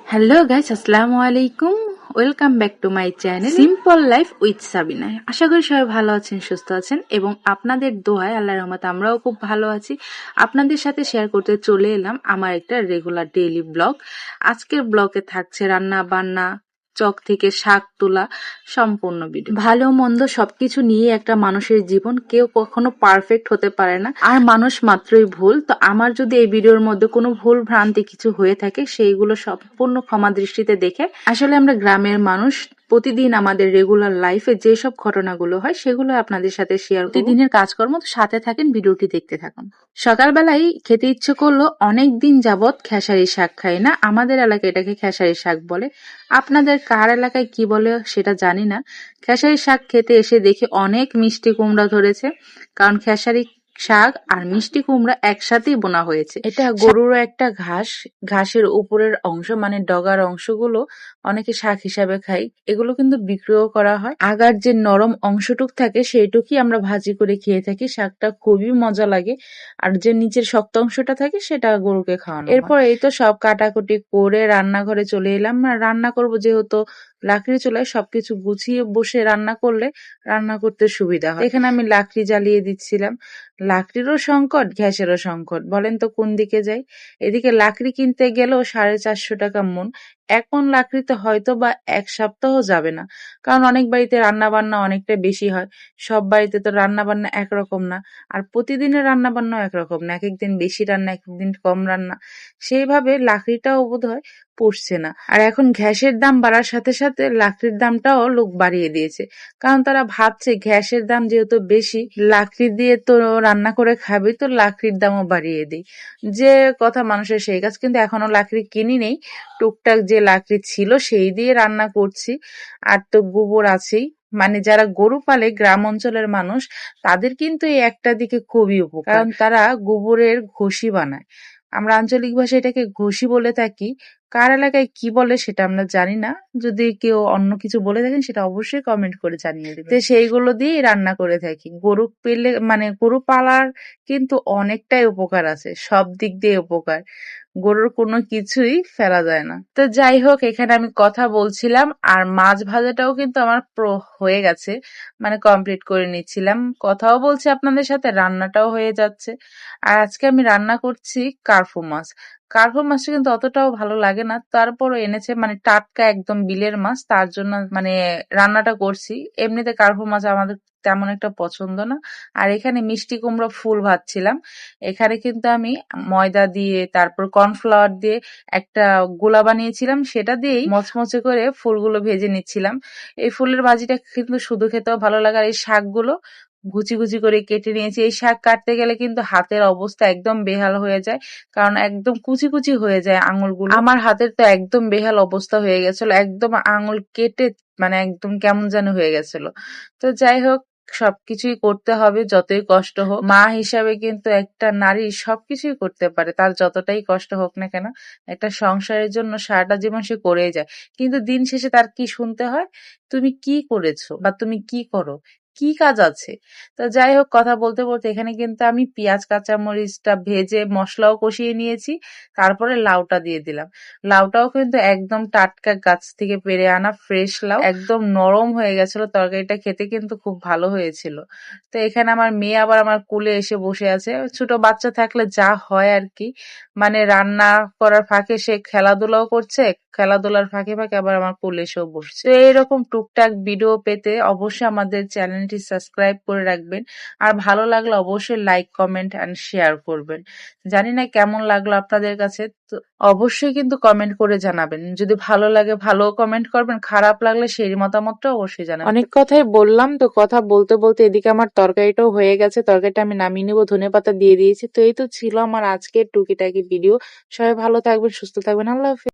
Hello guys, আসসালামু আলাইকুম। Welcome back to my channel simple life with Sabina. আশা করি সবাই ভালো আছেন, সুস্থ আছেন এবং আপনাদের দোয়ায় আল্লাহর রহমতে আমরাও খুব ভালো আছি। আপনাদের সাথে শেয়ার করতে চলে এলাম আমার একটা রেগুলার ডেইলি ব্লগ। আজকের ব্লগে থাকছে রান্না বান্না, চক থেকে শাক তোলা, সম্পূর্ণ ভিডিও। ভালো মন্দ সবকিছু নিয়ে একটা মানুষের জীবন, কেউ কখনো পারফেক্ট হতে পারে না, আর মানুষ মাত্রই ভুল। তো আমার যদি এই ভিডিওর মধ্যে কোনো ভুল ভ্রান্তি কিছু হয়ে থাকে, সেইগুলো সম্পূর্ণ ক্ষমা দৃষ্টিতে দেখে। আসলে আমরা গ্রামের মানুষ, প্রতিদিন আমাদের রেগুলার লাইফে যেসব ঘটনাগুলো হয় সেগুলো আপনাদের সাথে শেয়ার। প্রতিদিনের কাজকর্ম, তো সাথে থাকেন, ভিডিওটি দেখতে থাকুন। সকালবেলায় খেতে ইচ্ছে করলো, অনেক দিন যাবত খেসারি শাক খাই না। আমাদের এলাকায় এটাকে খেসারি শাক বলে, আপনাদের কার এলাকায় কি বলে সেটা জানি না। খেসারি শাক খেতে এসে দেখি অনেক মিষ্টি কুমড়া ধরেছে, কারণ খেসারি শাক আর মিষ্টি কুমড়া একসাথেই বোনা হয়েছে। এটা গরুরও একটা ঘাস, ঘাসের উপরের অংশ মানে ডগার অংশগুলো অনেকে শাক হিসাবে খাই। এগুলো কিন্তু বিক্রিও করা হয়। আগার যে নরম অংশটুক থাকে সেইটুকুই আমরা ভাজি করে খেয়ে থাকি। শাকটা খুবই মজা লাগে, আর যে নিচের শক্ত অংশটা থাকে সেটা গরুকে খাওয়ানো হয়। এরপর এই তো সব কাটাকুটি করে রান্নাঘরে চলে এলাম। রান্না করব যেহেতু লাকড়ি চুলায়, সবকিছু গুছিয়ে বসে রান্না করলে রান্না করতে সুবিধা হয়। এখানে আমি লাকড়ি জ্বালিয়ে দিচ্ছিলাম। লাকড়িরও সংকট, গ্যাসেরও সংকট, বলেন তো কোন দিকে যাই। এদিকে লাকড়ি কিনতে গেলেও 450 টাকা মন। এক মন লাকড়িতে হয়তো বা এক সপ্তাহ যাবে না, কারণ অনেক বাড়িতে রান্না বান্না অনেকটা বেশি হয়। সব বাড়িতে তো রান্না বান্না একরকম না, আর প্রতিদিনের রান্না বান্নাও একরকম না। এক একদিন বেশি রান্না, এক একদিন কম রান্না, সেইভাবে লাকড়িটাও বোধহয় পড়ছে না। আর এখন গ্যাসের দাম বাড়ার সাথে সাথে লাকড়ির দামটাও লোক বাড়িয়ে দিয়েছে, কারণ তারা ভাবছে গ্যাসের দাম যেহেতু বেশি, লাকড়ি দিয়ে তো রান্না করে খাবি, তো লাকড়ির দামও বাড়িয়ে দিই। যে কথা মানুষের সেই কাজ। কিন্তু এখনো লাকড়ি কিনি নেই, টুকটাক যে লাকড়ি ছিল সেই দিয়ে রান্না করছি। আর তো গোবর আছেই, মানে যারা গরু পালে গ্রাম অঞ্চলের মানুষ, তাদের কিন্তু এই একটা দিকে খুবই উপকার, কারণ তারা গোবরের ঘষি বানায়। আমরা আঞ্চলিক ভাষায় এটাকে ঘষি বলে থাকি, কার এলাকায় কি বলে সেটা আমরা জানি না। যদি কেউ অন্য কিছু বলে থাকেন সেটা অবশ্যই কমেন্ট করে জানিয়ে দেবেন। তো সেইগুলো দিয়েই রান্না করে থাকি। গরু পেলে মানে গরু পালার কিন্তু অনেকটাই উপকার আছে, সব দিক দিয়ে উপকার। গরুর কোনো কিছুই ফেলা যায় না। তো যাই হোক, এখানে আমি কথা বলছিলাম আর মাছ ভাজাটাও কিন্তু আমার হয়ে গেছে, মানে কমপ্লিট করে নিচ্ছিলাম। কথাও বলছি আপনাদের সাথে, রান্নাটাও হয়ে যাচ্ছে। আর আজকে আমি রান্না করছি কার্ফু মাছ। কার্ফু মাছটা কিন্তু অতটাও ভালো লাগে না, তারপরও এনেছে, মানে টাটকা একদম বিলের মাছ, তার জন্য মানে রান্নাটা করছি। এমনিতে কার্ফু মাছ আমাদের তেমন একটা পছন্দ না। আর এখানে মিষ্টি কুমড়ো ফুল ভাজছিলাম। এখানে কিন্তু আমি ময়দা দিয়ে, তারপর কর্নফ্লাওয়ার দিয়ে একটা গোলা বানিয়েছিলাম, সেটা দিয়েই মচমচে করে ফুলগুলো ভেজে নিচ্ছিলাম। এই ফুলের ভাজিটা কিন্তু শুধু খেতেও ভালো লাগে। আর এই শাকগুলো কুচি কুচি করে কেটে নিয়েছি। এই শাক কাটতে গেলে কিন্তু হাতের অবস্থা একদম বেহাল হয়ে যায়, কারণ একদম কুচি কুচি হয়ে যায় আঙুলগুলো। আমার হাতের তো একদম বেহাল অবস্থা হয়ে গেছিল, একদম আঙুল কেটে মানে একদম কেমন যেন হয়ে গেছিল। তো যাই হোক, সবকিছুই করতে হবে যতই কষ্ট হোক। মা হিসাবে কিন্তু একটা নারী সবকিছুই করতে পারে, তার যতটাই কষ্ট হোক না কেন। একটা সংসারের জন্য সারাটা জীবন সে করেই যায়, কিন্তু দিন শেষে তার কি শুনতে হয়, তুমি কি করেছো বা তুমি কি করো, কি কাজ আছে। তো যাই হোক, কথা বলতে বলতে এখানে কিন্তু আমি পেঁয়াজ কাঁচামরিচটা ভেজে মশলাও কষিয়ে নিয়েছি, তারপরে লাউটা দিয়ে দিলাম। লাউটাও কিন্তু একদম টাটকা গাছ থেকে পেড়ে আনা ফ্রেশ লাউ, একদম নরম হয়ে গেছিল। তরকারিটা খেতে কিন্তু খুব ভালো হয়েছিল। তো এখানে আমার মেয়ে আবার আমার কোলে এসে বসে আছে। ছোট বাচ্চা থাকলে যা হয় আর কি, মানে রান্না করার ফাঁকে সে খেলাধুলাও করছে, খেলাধুলার ফাঁকে ফাঁকে আবার আমার কোলে এসেও বসছে। তো এইরকম টুকটাক ভিডিও পেতে অবশ্যই আমাদের চ্যানেলটি সাবস্ক্রাইব করে রাখবেন, আর ভালো লাগলে অবশ্যই লাইক কমেন্ট এন্ড শেয়ার করবেন। জানি না কেমন লাগলো আপনাদের কাছে, তো অবশ্যই কিন্তু কমেন্ট করে জানাবেন। যদি ভালো লাগে ভালো কমেন্ট করবেন, খারাপ লাগলে সেই মতামতটা অবশ্যই জানাবেন। অনেক কথাই বললাম, তো কথা বলতে বলতে এদিকে আমার তরকারিটাও হয়ে গেছে। তরকারিটা আমি নামিয়ে নেবো, ধনেপাতা দিয়ে দিয়েছি। তো এই তো ছিল আমার আজকের টুকিটাকি ভিডিও। সবাই ভালো থাকবেন, সুস্থ থাকবেন, আল্লাহ হাফেজ।